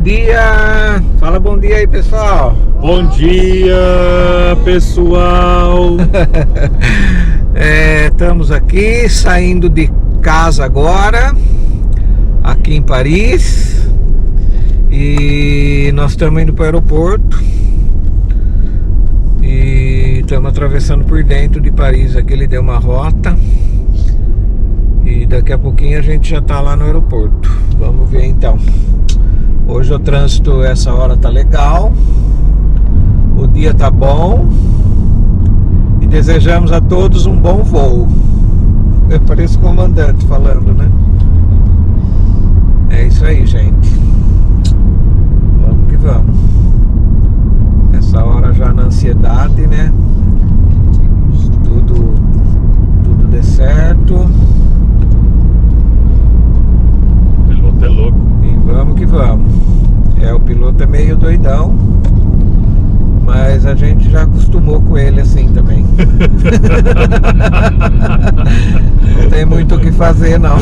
dia! Fala bom dia aí, pessoal! Bom dia, pessoal! Estamos aqui saindo de casa agora, aqui em Paris, e nós estamos indo para o aeroporto e estamos atravessando por dentro de Paris. Aqui ele deu uma rota e daqui a pouquinho a gente já está lá no aeroporto. Vamos ver então. Hoje o trânsito essa hora tá legal, o dia tá bom e desejamos a todos um bom voo. Eu pareço o comandante falando, né? É isso aí, gente. Vamos que vamos. Essa hora já na ansiedade, né? Tudo dê certo. O piloto é louco. E vamos que vamos. O piloto é meio doidão, mas a gente já acostumou com ele assim também. Não tem muito o que fazer, não.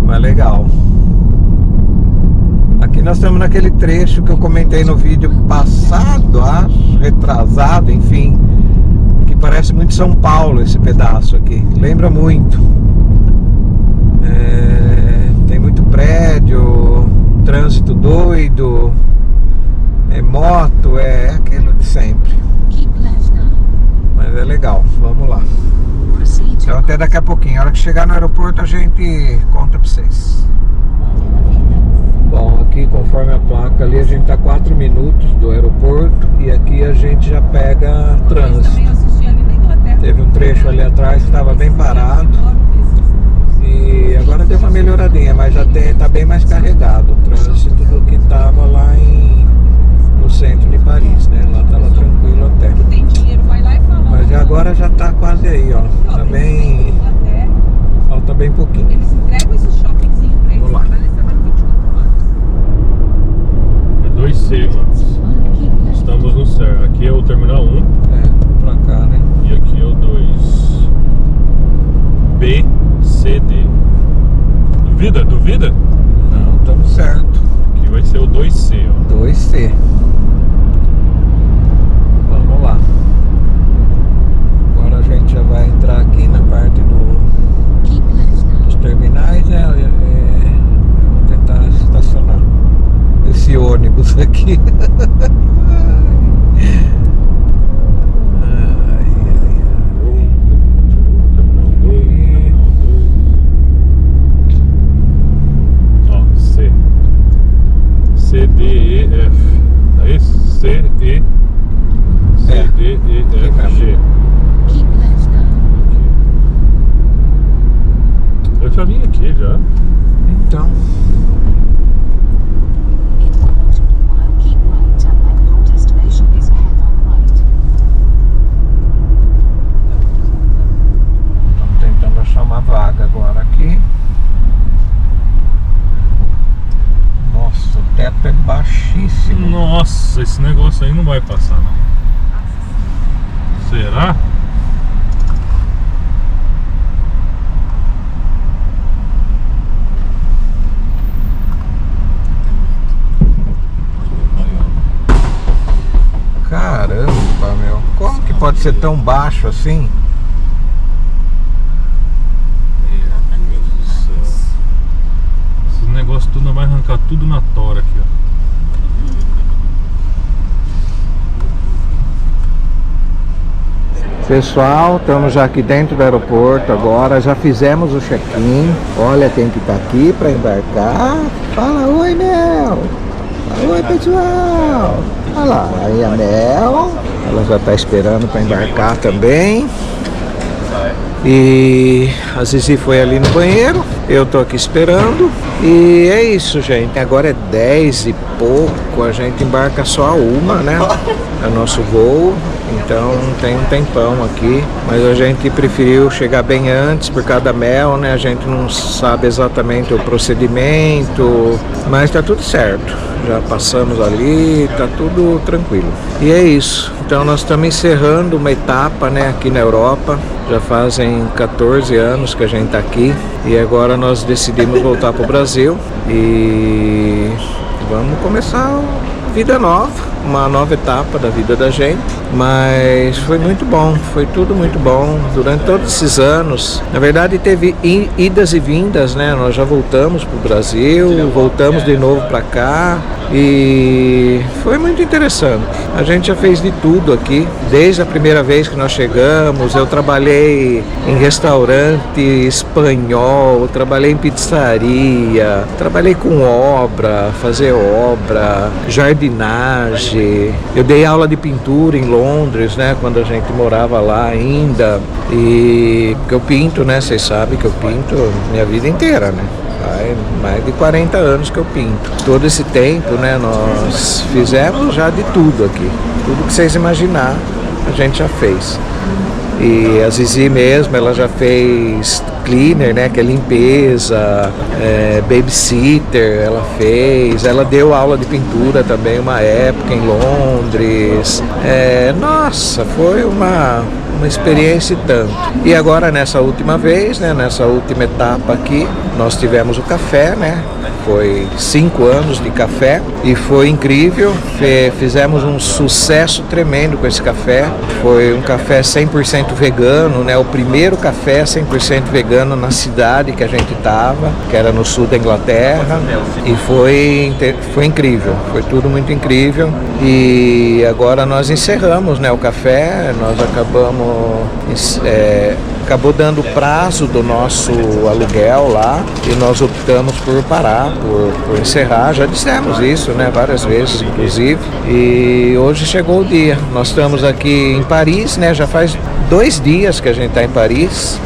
Mas legal. Aqui nós estamos naquele trecho que eu comentei no vídeo passado, acho, retrasado, enfim, que parece muito São Paulo esse pedaço aqui. Lembra muito. Tem muito prédio, trânsito doido, moto, aquilo de sempre. Mas é legal, vamos lá. Então até daqui a pouquinho, a hora que chegar no aeroporto a gente conta pra vocês. Bom, aqui conforme a placa ali a gente tá 4 minutos do aeroporto e aqui a gente já pega trânsito. Teve um trecho ali atrás que estava bem parado. E agora deu uma melhoradinha, mas já tá bem mais carregado o trânsito do que estava lá no centro de Paris, né? Lá estava tranquilo até. Mas agora já tá quase aí, ó. Tá bem... Falta bem pouquinho. Eles entregam esses shoppingzinhos pra eles. Vamos lá. Eles trabalham 24 horas. É 2C, mano. Estamos no certo. Aqui é o terminal 1. Pra cá, né? E aqui é o 2BCD. Duvida? Não, estamos certo. Aqui vai ser o 2C, ó. 2C. Vamos lá. Agora a gente já vai entrar aqui na parte dos terminais, Vamos tentar estacionar esse ônibus aqui. CDEF. É isso? CDEFG. Eu já vim aqui já. Então. Estamos tentando achar uma vaga agora aqui. Nossa, o teto é baixíssimo. Nossa, esse negócio aí não vai passar, não. Será? Caramba, meu. Como que pode ser tão baixo assim? Meu Deus do céu. Esse negócio tudo vai arrancar tudo na tora aqui, ó. Pessoal, estamos já aqui dentro do aeroporto agora, já fizemos o check-in. Olha quem que tá aqui para embarcar. Fala oi, Mel. Fala oi, pessoal. Olha lá, aí a Mel, ela já tá esperando para embarcar também. E a Zizi foi ali no banheiro, eu tô aqui esperando. E é isso, gente. Agora é 10 e pouco, a gente embarca só a uma, né? É o nosso voo, então tem um tempão aqui. Mas a gente preferiu chegar bem antes por causa da Mel, né? A gente não sabe exatamente o procedimento, mas tá tudo certo. Já passamos ali, tá tudo tranquilo. E é isso. Então nós estamos encerrando uma etapa, né, aqui na Europa. Já fazem 14 anos que a gente tá aqui e agora agora nós decidimos voltar para o Brasil e vamos começar vida nova, uma nova etapa da vida da gente, mas foi muito bom, foi tudo muito bom durante todos esses anos. Na verdade teve idas e vindas, né? Nós já voltamos para o Brasil, voltamos de novo para cá e foi muito interessante. A gente já fez de tudo aqui, desde a primeira vez que nós chegamos. Eu trabalhei em restaurante espanhol, trabalhei em pizzaria, trabalhei com obra, fazer obra, jardinagem. Eu dei aula de pintura em Londres, né, quando a gente morava lá ainda. E porque eu pinto, né, vocês sabem que eu pinto minha vida inteira, né? Mais de 40 anos que eu pinto. Todo esse tempo, né, nós fizemos já de tudo aqui. Tudo que vocês imaginar, a gente já fez. E a Zizi mesmo, ela já fez cleaner, né, que é limpeza, babysitter, ela fez. Ela deu aula de pintura também uma época em Londres. Nossa, foi uma experiência e tanto. E agora nessa última vez, né, nessa última etapa aqui, nós tivemos o café, né? Foi 5 anos de café e foi incrível. Fizemos um sucesso tremendo com esse café. Foi um café 100% vegano, né? O primeiro café 100% vegano na cidade que a gente estava, que era no sul da Inglaterra. E foi incrível, foi tudo muito incrível. E agora nós encerramos, né, o café, nós acabou dando o prazo do nosso aluguel lá e nós optamos por parar, por encerrar. Já dissemos isso, né, várias vezes, inclusive. E hoje chegou o dia. Nós estamos aqui em Paris, né, já faz 2 dias que a gente está em Paris.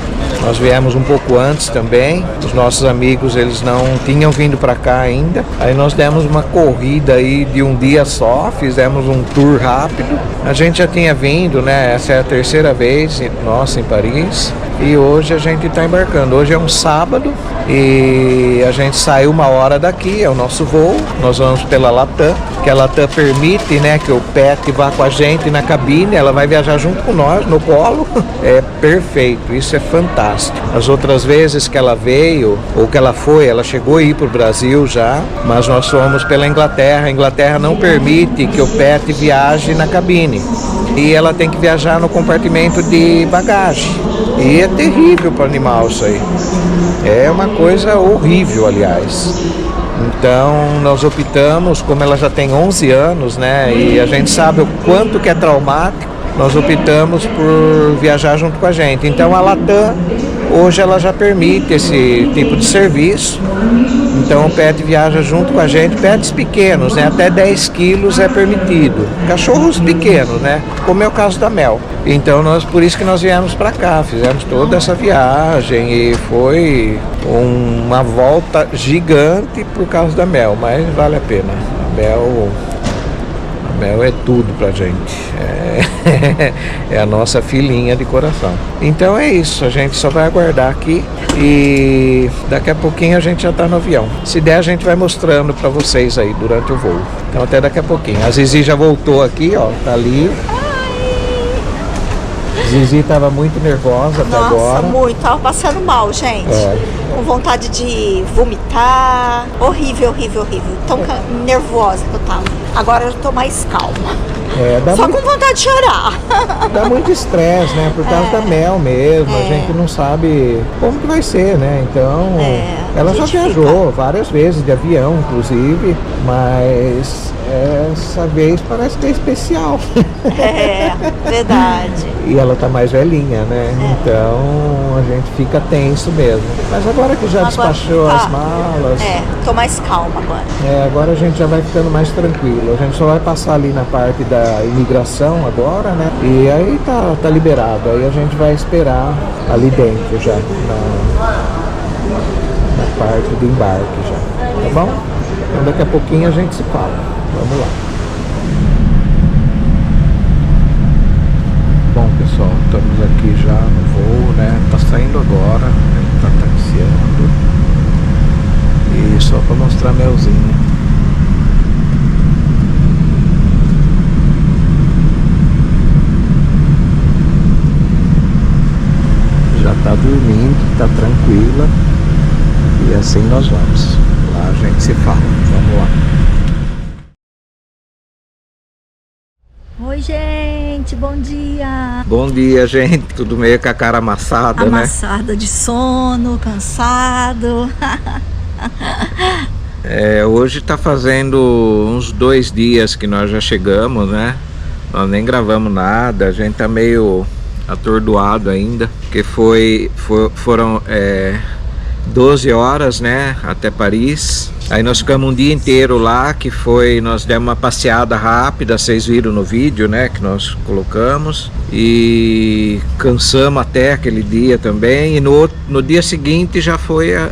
Nós viemos um pouco antes também. Os nossos amigos, eles não tinham vindo para cá ainda. Aí nós demos uma corrida aí de um dia só, fizemos um tour rápido. A gente já tinha vindo, né? Essa é a 3ª vez nossa em Paris. E hoje a gente está embarcando. Hoje é um sábado e a gente saiu 1 hora daqui, é o nosso voo. Nós vamos pela Latam, que a Latam permite, né, que o Pet vá com a gente na cabine. Ela vai viajar junto com nós no colo. É perfeito, isso é fantástico. As outras vezes que ela veio, ou que ela foi, ela chegou a ir para o Brasil já, mas nós fomos pela Inglaterra. A Inglaterra não permite que o Pet viaje na cabine. E ela tem que viajar no compartimento de bagagem. E é terrível para o animal isso aí. É uma coisa horrível, aliás. Então nós optamos, como ela já tem 11 anos, né, e a gente sabe o quanto que é traumático, nós optamos por viajar junto com a gente. Então a Latam, hoje ela já permite esse tipo de serviço. Então o Pet viaja junto com a gente, pets pequenos, né? Até 10 quilos é permitido. Cachorros pequenos, né? Como é o caso da Mel. Então por isso que nós viemos para cá, fizemos toda essa viagem e foi uma volta gigante por causa da Mel, mas vale a pena. A Mel é tudo pra gente. É a nossa filhinha de coração. Então é isso, a gente só vai aguardar aqui e daqui a pouquinho a gente já tá no avião. Se der, a gente vai mostrando pra vocês aí durante o voo. Então até daqui a pouquinho. A Zizi já voltou aqui, ó, tá ali. Zizi tava muito nervosa até agora. Nossa, muito. Tava passando mal, gente. Com vontade de vomitar. Horrível, horrível, horrível. Tão nervosa que eu tava. Agora eu tô mais calma. Só com vontade de chorar. Dá muito estresse, né? Por causa da Mel mesmo. A gente não sabe como que vai ser, né? Então, ela já viajou várias vezes de avião, inclusive. Mas essa vez parece que é especial. É, verdade. E ela tá mais velhinha, né? Então a gente fica tenso mesmo. Mas agora que já despachou as malas. Tô mais calma agora. Agora a gente já vai ficando mais tranquilo. A gente só vai passar ali na parte da imigração agora, né? E aí tá liberado. Aí a gente vai esperar ali dentro já. Na parte do embarque já. Tá bom? Então daqui a pouquinho a gente se fala. Vamos lá. Bom, pessoal, estamos aqui já no voo, né? Tá saindo agora, tá taxiando. E só para mostrar a Melzinha. Já tá dormindo, tá tranquila. assim nós vamos. Lá a gente se fala. Vamos lá. Oi, gente, bom dia. Bom dia, gente. Tudo meio com a cara amassada, né? Amassada de sono, cansado. Hoje tá fazendo uns 2 dias que nós já chegamos, né? Nós nem gravamos nada, a gente tá meio atordoado ainda, porque foram 12 horas, né, até Paris. Aí nós ficamos um dia inteiro lá, nós demos uma passeada rápida, vocês viram no vídeo, né, que nós colocamos. E cansamos até aquele dia também. E no dia seguinte já foi a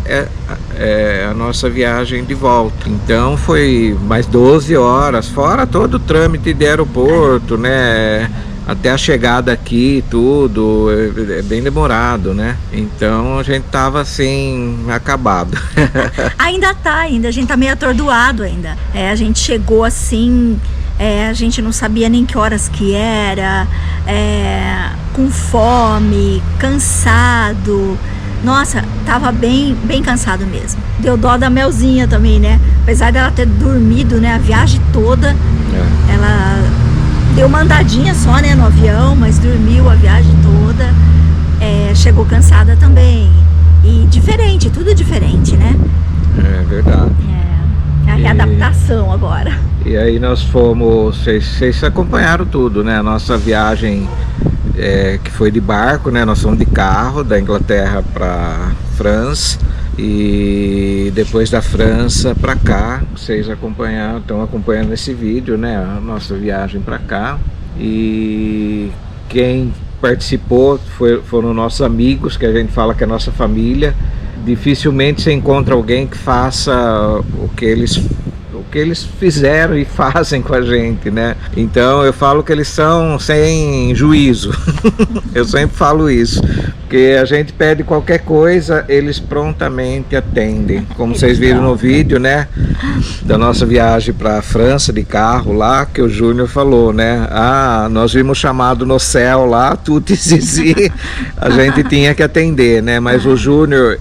nossa viagem de volta. Então foi mais 12 horas, fora todo o trâmite de aeroporto, né, até a chegada aqui, tudo, é bem demorado, né? Então a gente tava assim, acabado. Ainda a gente tá meio atordoado ainda. A gente chegou assim, a gente não sabia nem que horas que era, com fome, cansado. Nossa, tava bem cansado mesmo. Deu dó da Melzinha também, né? Apesar dela ter dormido, né, a viagem toda, ela deu uma andadinha só, né, no avião, mas dormiu a viagem toda. Chegou cansada também. E diferente, tudo diferente, né? É verdade. A readaptação agora. E aí nós fomos, vocês acompanharam tudo, né? A nossa viagem que foi de barco, né? Nós fomos de carro da Inglaterra para França. E depois da França para cá, vocês estão acompanhando esse vídeo, né? A nossa viagem para cá. E quem participou foram nossos amigos, que a gente fala que é nossa família. Dificilmente você encontra alguém que faça o que eles fizeram e fazem com a gente, né? Então eu falo que eles são sem juízo. Eu sempre falo isso, porque a gente pede qualquer coisa, eles prontamente atendem. Como vocês viram no vídeo, né, da nossa viagem para a França de carro lá, que o Júnior falou, né? Nós vimos chamado no céu lá, tudo e a gente tinha que atender, né? Mas o Júnior,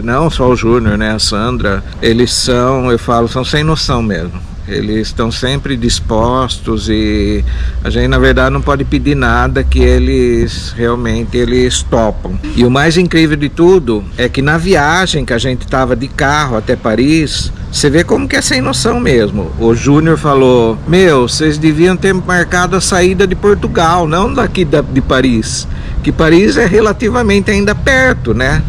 não só o Júnior, né, a Sandra, eles são, eu falo, são sem noção mesmo. Eles estão sempre dispostos e a gente, na verdade, não pode pedir nada que eles topam. E o mais incrível de tudo é que na viagem que a gente estava de carro até Paris, você vê como que é sem noção mesmo. O Júnior falou: vocês deviam ter marcado a saída de Portugal, não daqui de Paris. Que Paris é relativamente ainda perto, né?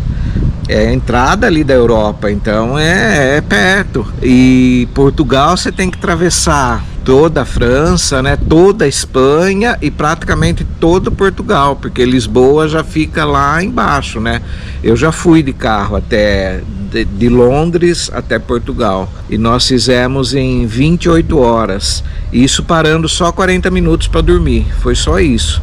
É a entrada ali da Europa, então é perto. E Portugal você tem que atravessar toda a França, né, toda a Espanha e praticamente todo Portugal, porque Lisboa já fica lá embaixo, né? Eu já fui de carro até de Londres até Portugal e nós fizemos em 28 horas, isso parando só 40 minutos para dormir, foi só isso.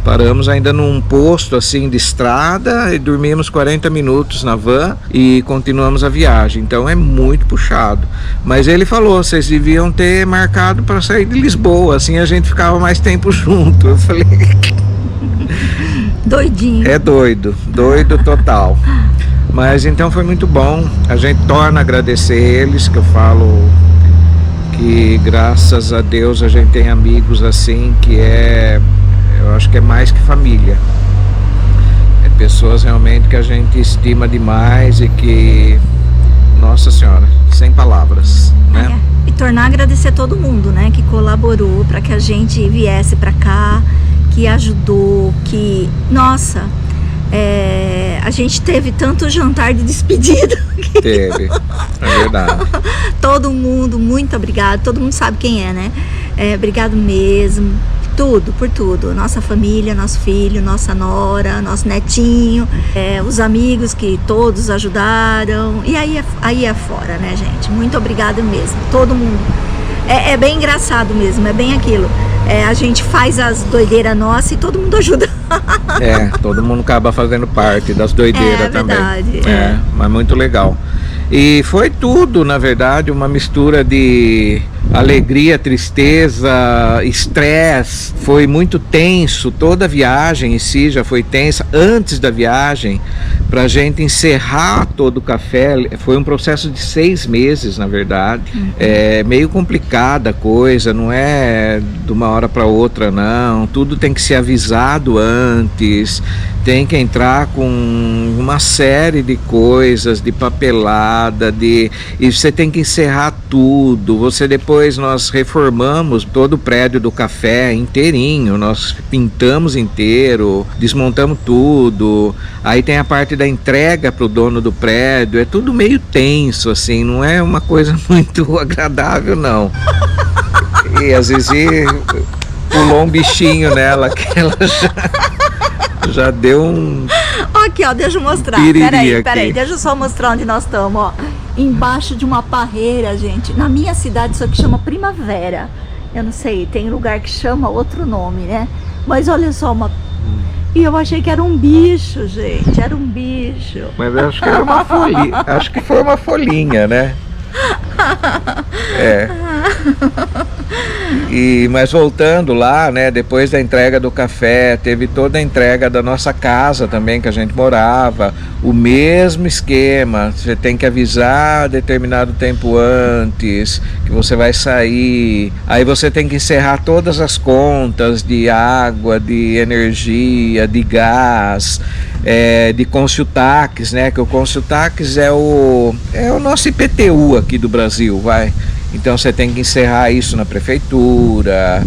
Paramos ainda num posto assim de estrada e dormimos 40 minutos na van e continuamos a viagem. Então é muito puxado. Mas ele falou: vocês deviam ter marcado para sair de Lisboa, assim a gente ficava mais tempo junto. Eu falei: doidinho. É doido total. Mas então foi muito bom. A gente torna a agradecer eles, que eu falo que graças a Deus a gente tem amigos assim que eu acho que é mais que família. É pessoas realmente que a gente estima demais e que, Nossa Senhora, sem palavras, né? E tornar a agradecer todo mundo, né? Que colaborou para que a gente viesse para cá, que ajudou, que... Nossa, a gente teve tanto jantar de despedida. Teve, é verdade. Todo mundo, muito obrigado. Todo mundo sabe quem é, né? Obrigado mesmo. Tudo, por tudo. Nossa família, nosso filho, nossa nora, nosso netinho, os amigos que todos ajudaram. E aí é fora, né, gente? Muito obrigada mesmo. Todo mundo. É bem engraçado mesmo, é bem aquilo. A gente faz as doideiras nossas e todo mundo ajuda. Todo mundo acaba fazendo parte das doideiras também. Verdade, mas muito legal. E foi tudo, na verdade, uma mistura de alegria, tristeza, estresse. Foi muito tenso, toda a viagem em si já foi tensa. Antes da viagem, pra gente encerrar todo o café, foi um processo de 6 meses, na verdade. É meio complicada a coisa, não é de uma hora para outra, não. Tudo tem que ser avisado antes, tem que entrar com uma série de coisas, de papelada, e você tem que encerrar tudo. Depois nós reformamos todo o prédio do café inteirinho, nós pintamos inteiro, desmontamos tudo. Aí tem a parte da entrega para o dono do prédio, é tudo meio tenso, assim, não é uma coisa muito agradável, não. E às vezes pulou um bichinho nela, que ela já deu um... Aqui, ó, deixa eu mostrar. Peraí, deixa eu só mostrar onde nós estamos, ó. Embaixo de uma parreira, gente. Na minha cidade isso aqui chama Primavera. Eu não sei, tem lugar que chama outro nome, né? Mas olha só, e eu achei que era um bicho, gente. Era um bicho. Mas eu acho que era uma folhinha. Acho que foi uma folhinha, né? É. Mas voltando lá, né, depois da entrega do café, teve toda a entrega da nossa casa também, que a gente morava, o mesmo esquema. Você tem que avisar determinado tempo antes que você vai sair, aí você tem que encerrar todas as contas de água, de energia, de gás, de Consultax, né, que o Consultax é o nosso IPTU aqui do Brasil, vai. Então você tem que encerrar isso na prefeitura,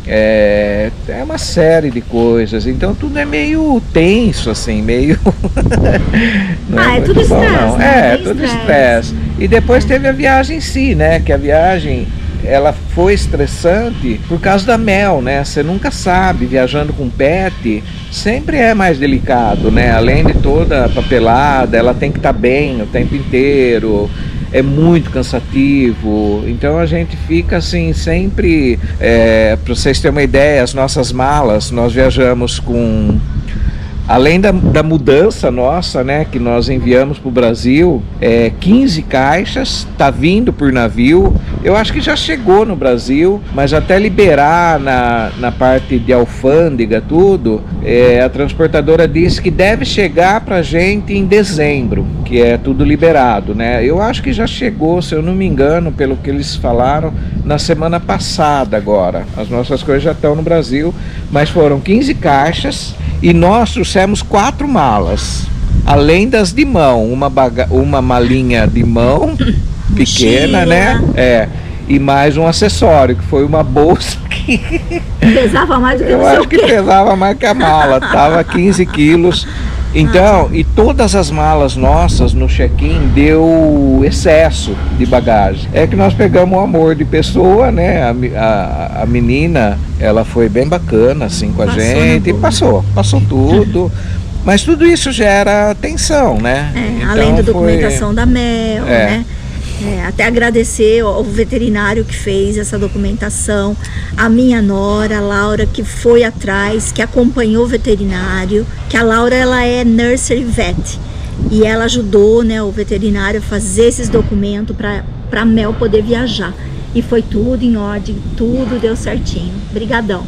é uma série de coisas, então tudo é meio tenso, assim, meio... não é tudo estresse, né? Tudo estresse. E depois teve a viagem em si, né, que a viagem, ela foi estressante por causa da mel, né, você nunca sabe, viajando com pet, sempre é mais delicado, né, além de toda a papelada, ela tem que estar bem o tempo inteiro, é muito cansativo, então a gente fica assim sempre, para vocês terem uma ideia, as nossas malas, nós viajamos com, além da mudança nossa, né, que nós enviamos para o Brasil, 15 caixas, tá vindo por navio, eu acho que já chegou no Brasil, mas até liberar na parte de alfândega tudo, a transportadora disse que deve chegar pra gente em dezembro, que é tudo liberado, né? Eu acho que já chegou, se eu não me engano, pelo que eles falaram, na semana passada agora. As nossas coisas já estão no Brasil, mas foram 15 caixas e nós trouxemos 4 malas, além das de mão, uma malinha de mão pequena, né? E mais um acessório, que foi uma bolsa que... Pesava mais do que eu acho que pesava mais que a mala, tava 15 quilos. Então, e todas as malas nossas no check-in deu excesso de bagagem. É que nós pegamos um amor de pessoa, né? A menina, ela foi bem bacana assim com a gente, e passou tudo. Mas tudo isso gera tensão, né? Então, além da documentação da mel, né? Até agradecer ao veterinário que fez essa documentação, a minha nora, a Laura, que foi atrás, que acompanhou o veterinário, que a Laura, ela é nursery vet, e ela ajudou, né, o veterinário a fazer esses documentos para a Mel poder viajar. E foi tudo em ordem, tudo deu certinho. Brigadão.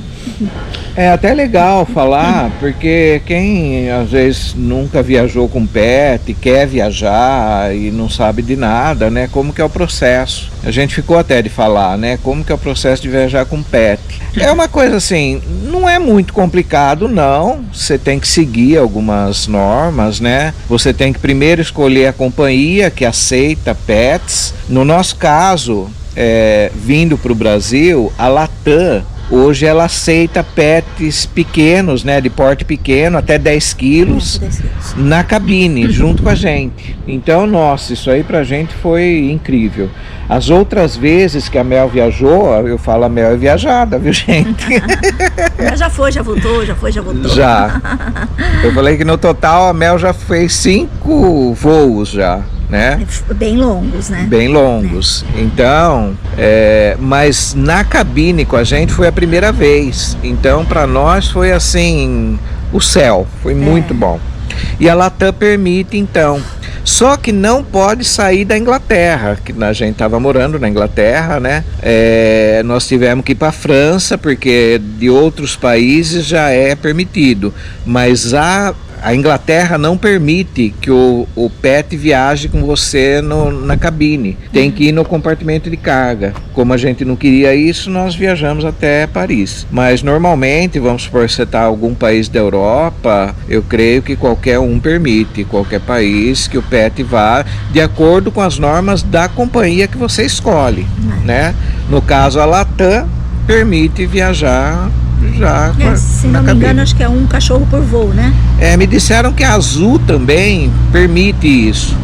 É até legal falar, porque quem às vezes nunca viajou com pet, quer viajar e não sabe de nada, né? Como que é o processo? A gente ficou até de falar, né? Como que é o processo de viajar com pet? É uma coisa assim, não é muito complicado, não. Você tem que seguir algumas normas, né? Você tem que primeiro escolher a companhia que aceita pets. No nosso caso, vindo para o Brasil, a Latam, hoje ela aceita pets pequenos, né, de porte pequeno, até 10 quilos, na cabine, junto com a gente. Então, nossa, isso aí pra gente foi incrível. As outras vezes que a Mel viajou, eu falo, a Mel é viajada, viu, gente? Já foi, já voltou. Já. Eu falei que no total a Mel já fez 5 voos já. Né? Bem longos, né? Bem longos. Então, mas na cabine com a gente foi a primeira vez. Então, para nós foi assim, o céu. Foi muito bom. E a Latam permite, então. Só que não pode sair da Inglaterra, que a gente estava morando na Inglaterra, né? Nós tivemos que ir para a França, porque de outros países já é permitido, mas a Inglaterra não permite que o pet viaje com você na cabine. Tem que ir no compartimento de carga. Como a gente não queria isso, nós viajamos até Paris. Mas normalmente, vamos supor, você está em algum país da Europa, eu creio que qualquer um permite, qualquer país que o pet vá de acordo com as normas da companhia que você escolhe, né? No caso, a Latam permite viajar já se não me engano, acho que é um cachorro por voo, né? Me disseram que a Azul também permite isso,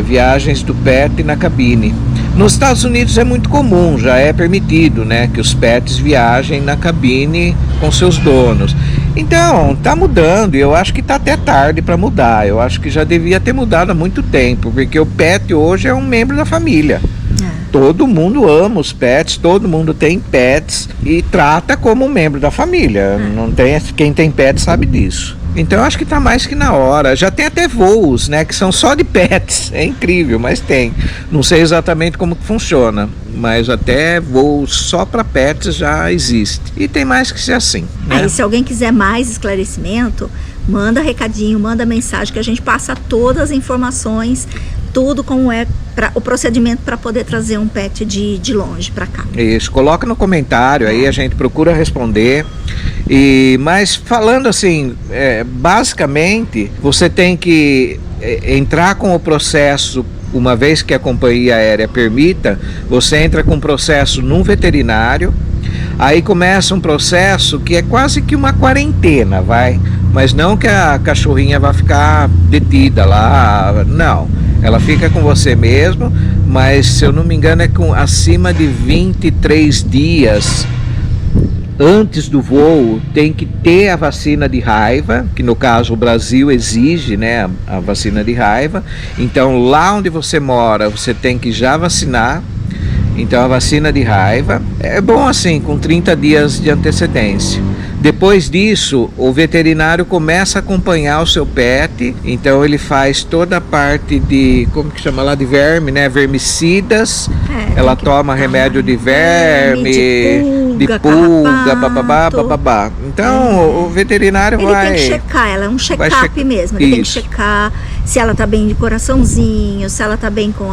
viagens do pet na cabine. Nos Estados Unidos é muito comum, já é permitido, né, que os pets viajem na cabine com seus donos. Então, tá mudando, e eu acho que tá até tarde para mudar. Eu acho que já devia ter mudado há muito tempo, porque o pet hoje é um membro da família. Todo mundo ama os pets, todo mundo tem pets e trata como um membro da família. Não tem, quem tem pet sabe disso. Então eu acho que está mais que na hora. Já tem até voos, né, que são só de pets. É incrível, mas tem. Não sei exatamente como que funciona, mas até voos só para pets já existe. E tem mais que ser assim, né? E se alguém quiser mais esclarecimento, manda recadinho, manda mensagem que a gente passa todas as informações, tudo como é o procedimento para poder trazer um pet de longe para cá. Isso, coloca no comentário aí, a gente procura responder. Mas falando assim, basicamente, você tem que entrar com o processo, uma vez que a companhia aérea permita, você entra com o processo num veterinário, aí começa um processo que é quase que uma quarentena, mas não que a cachorrinha vai ficar detida lá, não. Ela fica com você mesmo, mas se eu não me engano é com acima de 23 dias antes do voo tem que ter a vacina de raiva, que no caso o Brasil exige, né, a vacina de raiva. Então lá onde você mora você tem que já vacinar. Então a vacina de raiva é bom assim, com 30 dias de antecedência. Depois disso, o veterinário começa a acompanhar o seu pet, então ele faz toda a parte de, como que chama lá, de verme, né? Vermicidas, ela toma remédio de verme, de pulga, bababá. Então o veterinário ele tem que checar, ela é um check-up mesmo, ele tem que checar se ela tá bem de coraçãozinho, se ela tá bem com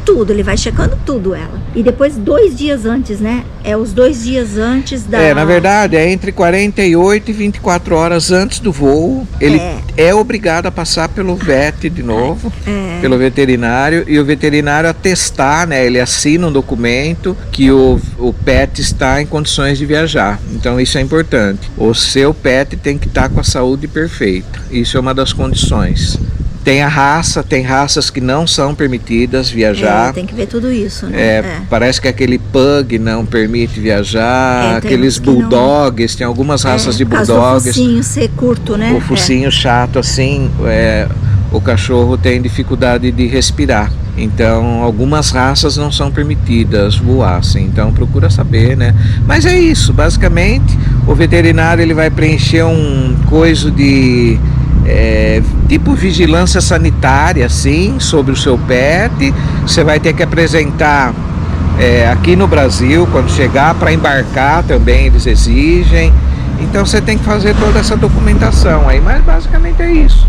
tudo, ele vai checando tudo ela. E depois 2 dias antes, né? Os 2 dias antes da... na verdade, é entre 48 e 24 horas antes do voo. Ele é obrigado a passar pelo vet de novo, pelo veterinário, e o veterinário atestar, né? Ele assina um documento que o pet está em condições de viajar. Então isso é importante. O seu pet tem que estar com a saúde perfeita. Isso é uma das condições. Tem raças que não são permitidas viajar. Tem que ver tudo isso, né? Parece que aquele pug não permite viajar, aqueles bulldogs, tem algumas raças de bulldogs. O focinho ser curto, né? O focinho chato, assim, o cachorro tem dificuldade de respirar. Então, algumas raças não são permitidas voar, assim, então procura saber, né? Mas é isso, basicamente, o veterinário ele vai preencher um coisa de... tipo vigilância sanitária, assim, sobre o seu pet. Você vai ter que apresentar aqui no Brasil, quando chegar, para embarcar também eles exigem. Então você tem que fazer toda essa documentação aí, mas basicamente é isso.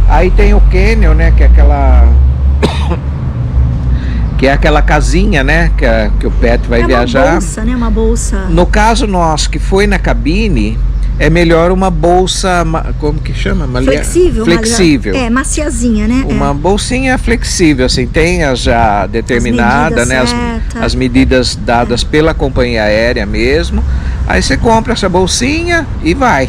Aí tem o kennel, né, que é aquela casinha, né, que o pet vai viajar. Uma bolsa, né, uma bolsa. No caso nosso, que foi na cabine, é melhor uma bolsa, como que chama? Flexível. Maciazinha, né? Uma bolsinha flexível, assim, tem as já determinadas, né? As medidas dadas pela companhia aérea mesmo. Aí você compra essa bolsinha e vai.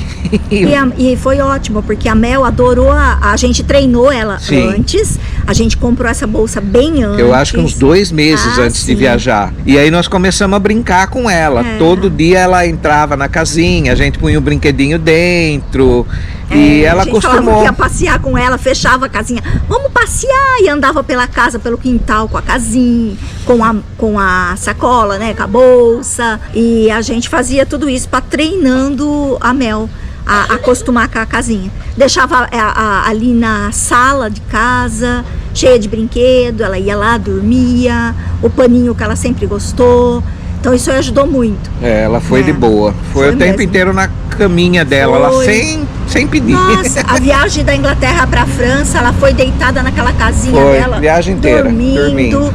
E foi ótimo, porque a Mel adorou, a gente treinou ela antes, a gente comprou essa bolsa bem antes. Eu acho que uns 2 meses antes de viajar. E aí nós começamos a brincar com ela. Todo dia ela entrava na casinha, a gente punha um brinquedinho dentro. E ela acostumou. Falava que ia passear com ela, fechava a casinha. Vamos passear! E andava pela casa, pelo quintal com a casinha, com a sacola, né? Com a bolsa. E a gente fazia tudo isso para treinando a Mel. a acostumar com a casinha. Deixava ali na sala de casa, cheia de brinquedo, ela ia lá, dormia, o paninho que ela sempre gostou. Então isso ajudou muito. Ela foi de boa. Foi o tempo inteiro na caminha dela, ela sem pedir. Nossa, a viagem da Inglaterra para a França, ela foi deitada naquela casinha dela. Viagem inteira, dormindo.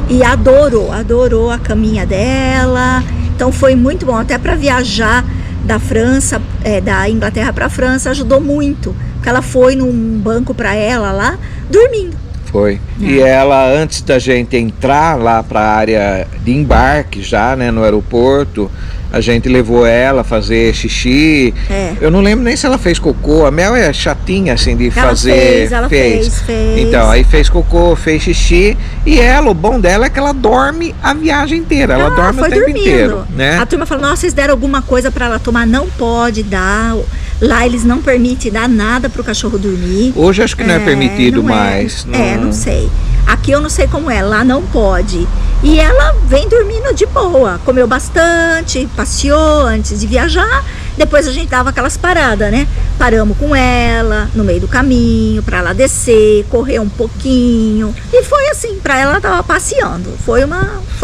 E adorou a caminha dela. Então foi muito bom, até para viajar da França, da Inglaterra para a França, ajudou muito. Porque ela foi num banco para ela lá, dormindo. Foi. E ela, antes da gente entrar lá para a área de embarque já, né, no aeroporto, a gente levou ela a fazer xixi. Eu não lembro nem se ela fez cocô. A Mel é chatinha assim de fazer. Ela fez. Então, aí fez cocô, fez xixi. E ela, o bom dela é que ela dorme a viagem inteira. Ela dorme o tempo inteiro, né? A turma falou, nossa, vocês deram alguma coisa para ela tomar? Não pode dar. Lá eles não permitem dar nada pro cachorro dormir. Hoje acho que não é permitido mais. Não sei. Aqui eu não sei como é, lá não pode. E ela vem dormindo de boa. Comeu bastante, passeou antes de viajar. Depois a gente dava aquelas paradas, né? Paramos com ela no meio do caminho, pra ela descer, correr um pouquinho. E foi assim, pra ela tava passeando. Foi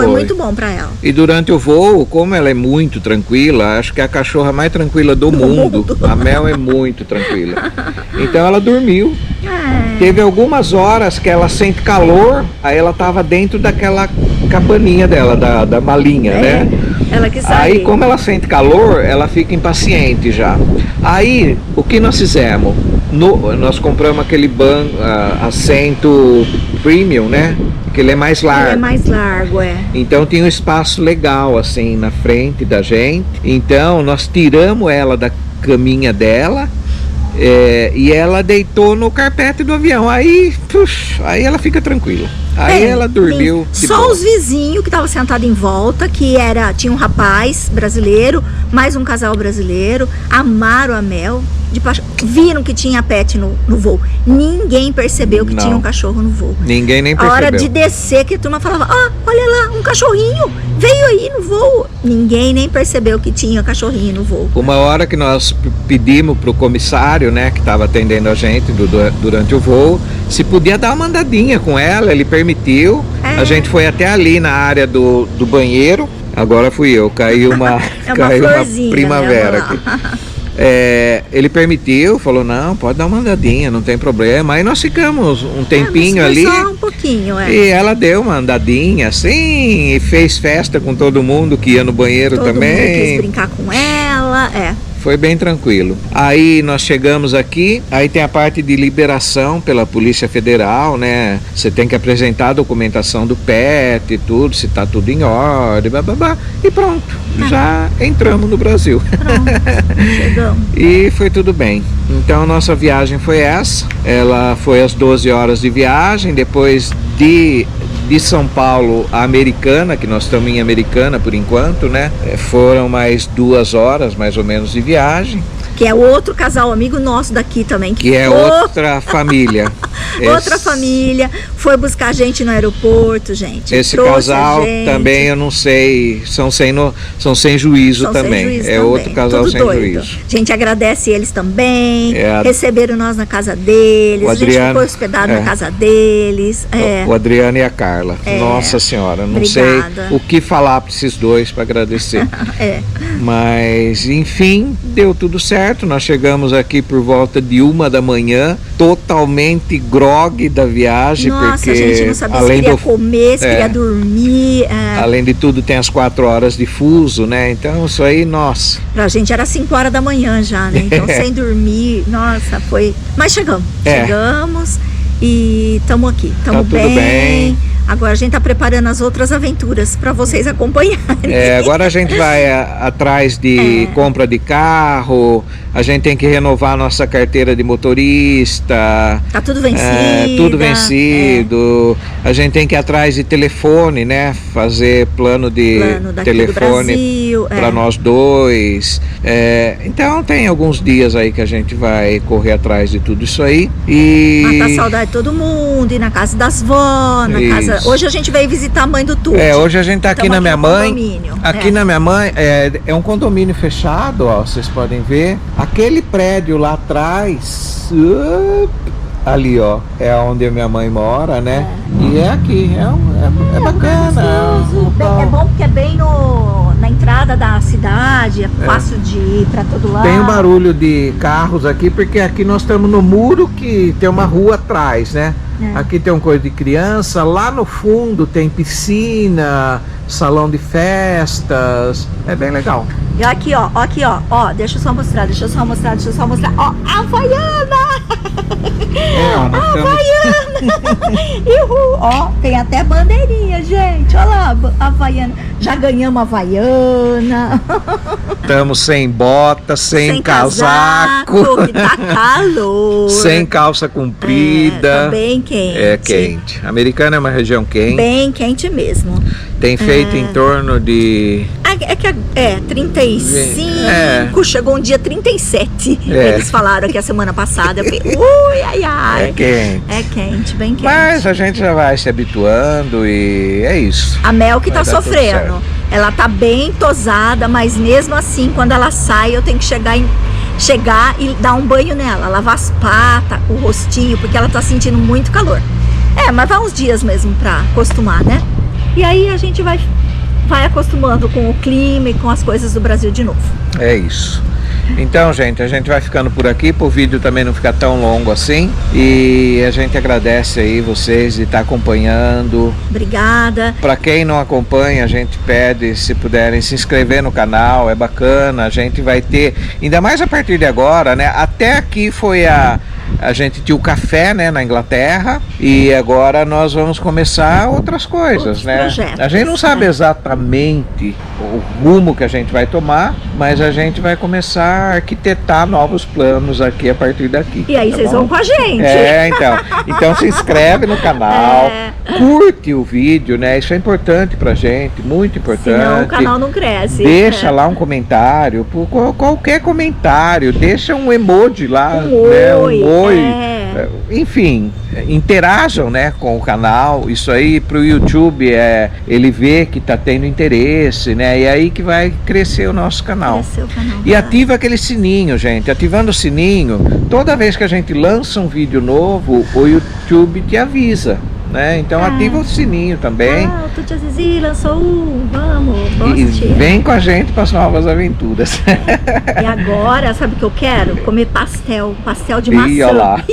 muito bom pra ela. E durante o voo, como ela é muito tranquila, acho que é a cachorra mais tranquila do mundo. A Mel é muito tranquila. Então ela dormiu. Teve algumas horas que ela sente calor, aí ela tava dentro daquela cabaninha dela, da malinha, né? Ela que sabe. Aí, como ela sente calor, ela fica impaciente já. Aí, o que nós fizemos? Nós compramos aquele assento premium, né? Que ele é mais largo. Ele é mais largo, Então tinha um espaço legal, assim, na frente da gente. Então, nós tiramos ela da caminha dela. E ela deitou no carpete do avião. Aí ela fica tranquila. Aí ela dormiu de só boa. Os vizinhos que estavam sentados em volta, tinha um rapaz brasileiro, mais um casal brasileiro, amaram a Mel, viram que tinha pet no voo. Ninguém percebeu que tinha um cachorro no voo. Ninguém nem percebeu. A hora de descer, que a turma falava, olha lá, um cachorrinho veio aí no voo. Ninguém nem percebeu que tinha cachorrinho no voo. Uma hora que nós pedimos pro comissário, né, que estava atendendo a gente durante o voo, se podia dar uma andadinha com ela, ele permitiu. A gente foi até ali na área do banheiro. Agora fui eu, caiu uma primavera aqui. Ele permitiu, falou, não, pode dar uma andadinha, não tem problema. Aí nós ficamos um tempinho ali. Só um pouquinho, E ela deu uma andadinha assim, e fez festa com todo mundo que ia no banheiro também. Todo mundo quis brincar com ela, Foi bem tranquilo. Aí nós chegamos aqui, aí tem a parte de liberação pela Polícia Federal, né? Você tem que apresentar a documentação do pet e tudo, se tá tudo em ordem, e pronto, já entramos no Brasil. Pronto, chegamos. E foi tudo bem. Então nossa viagem foi essa. Ela foi às 12 horas de viagem, depois de São Paulo a Americana, que nós estamos em Americana por enquanto, né? Foram mais 2 horas, mais ou menos, de viagem. Que é outro casal amigo nosso daqui também. Que é outra família. Outra família. Foi buscar a gente no aeroporto, gente. Esse casal também, eu não sei, são sem juízo também. Outro casal tudo sem doido. juízo. A gente agradece eles também. Receberam nós na casa deles. A gente ficou hospedado na casa deles. O Adriano e a Carla. Nossa Senhora, não sei o que falar para esses dois para agradecer. Mas, enfim, deu tudo certo. Nós chegamos aqui por volta de 1 da manhã, totalmente grogue da viagem. Nossa, porque a gente não sabia se queria comer, se queria dormir. Além de tudo, tem as 4 horas de fuso, né? Então, isso aí, nossa. Pra gente era 5 horas da manhã já, né? Então, sem dormir, nossa, foi... Mas chegamos. Chegamos e estamos aqui. Estamos tudo bem. Agora a gente está preparando as outras aventuras para vocês acompanharem. Agora a gente vai atrás de compra de carro, a gente tem que renovar a nossa carteira de motorista. Tá tudo vencido. Tudo vencido. A gente tem que ir atrás de telefone, né? Fazer plano de telefone para nós dois. Então tem alguns dias aí que a gente vai correr atrás de tudo isso aí. E matar a todo mundo, ir na casa das vó, na casa... Isso. Hoje a gente veio visitar a mãe do Tuti. Hoje a gente tá aqui Tamo na minha no mãe. condomínio. Aqui na minha mãe é um condomínio fechado, ó, vocês podem ver. Aquele prédio lá atrás, ali, ó, é onde a minha mãe mora, né? E é aqui, é bacana. É bom porque é bem na entrada da cidade, é fácil de ir pra todo lado. Tem um barulho de carros aqui, porque aqui nós estamos no muro que tem uma rua atrás, né? Aqui tem uma coisa de criança, lá no fundo tem piscina, salão de festas, é bem legal. E aqui, ó, deixa eu só mostrar, ó, a Havaiana! Uhul. Ó, tem até bandeirinha, gente, olha lá, a Havaiana, já ganhamos a Havaiana. Estamos sem bota, sem casaco, que tá calor. sem calça comprida. Tá bem quente. É quente. Americana é uma região quente. Bem quente mesmo. Tem feito em torno de... 35, chegou um dia 37. Eles falaram aqui a semana passada. Eu falei, ui, ai, ai. É quente. É quente, bem quente. Mas a gente já vai se habituando e é isso. A Mel que tá Vai dar tudo sofrendo. certo. Ela tá bem tosada, mas mesmo assim, quando ela sai, eu tenho que chegar e dar um banho nela, lavar as patas, o rostinho, porque ela tá sentindo muito calor. Mas vai uns dias mesmo pra acostumar, né? E aí a gente vai acostumando com o clima e com as coisas do Brasil de novo. É isso. Então, gente, a gente vai ficando por aqui, para o vídeo também não ficar tão longo assim. E a gente agradece aí vocês de estar acompanhando. Obrigada. Para quem não acompanha, a gente pede, se puderem, se inscrever no canal, é bacana. A gente vai ter, ainda mais a partir de agora, né? Até aqui foi a gente tinha o café, né, na Inglaterra, e agora nós vamos começar outras coisas, né? Projetos, a gente não sabe exatamente o rumo que a gente vai tomar, mas a gente vai começar a arquitetar novos planos aqui a partir daqui. E aí vocês vão com a gente. Então se inscreve no canal, curte o vídeo, né? Isso é importante pra gente, muito importante. Senão o canal não cresce. Deixa lá um comentário, qualquer comentário, deixa um emoji lá, oi. Enfim, interajam, né, com o canal. Isso aí pro YouTube ele vê que tá tendo interesse, né? E aí que vai crescer o nosso canal. E ativa aquele sininho, gente. Ativando o sininho, toda vez que a gente lança um vídeo novo, o YouTube te avisa, né? Então ativa o sininho também. O Tuti Azizi lançou vamos e assistir. Vem com a gente para as novas aventuras. E agora, sabe o que eu quero? Comer pastel de maçã. Olha lá.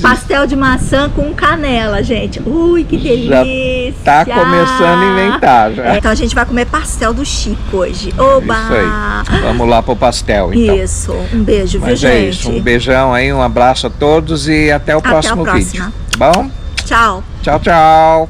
Pastel de maçã com canela, gente. Ui, que delícia. Já tá começando a inventar já. Então a gente vai comer pastel do Chico hoje. Oba! Isso aí. Vamos lá pro pastel, então. Isso. Um beijo, Mas viu, é gente? isso. Um beijão aí, um abraço a todos e até o próximo vídeo. Bom? Tchau. Tchau, tchau.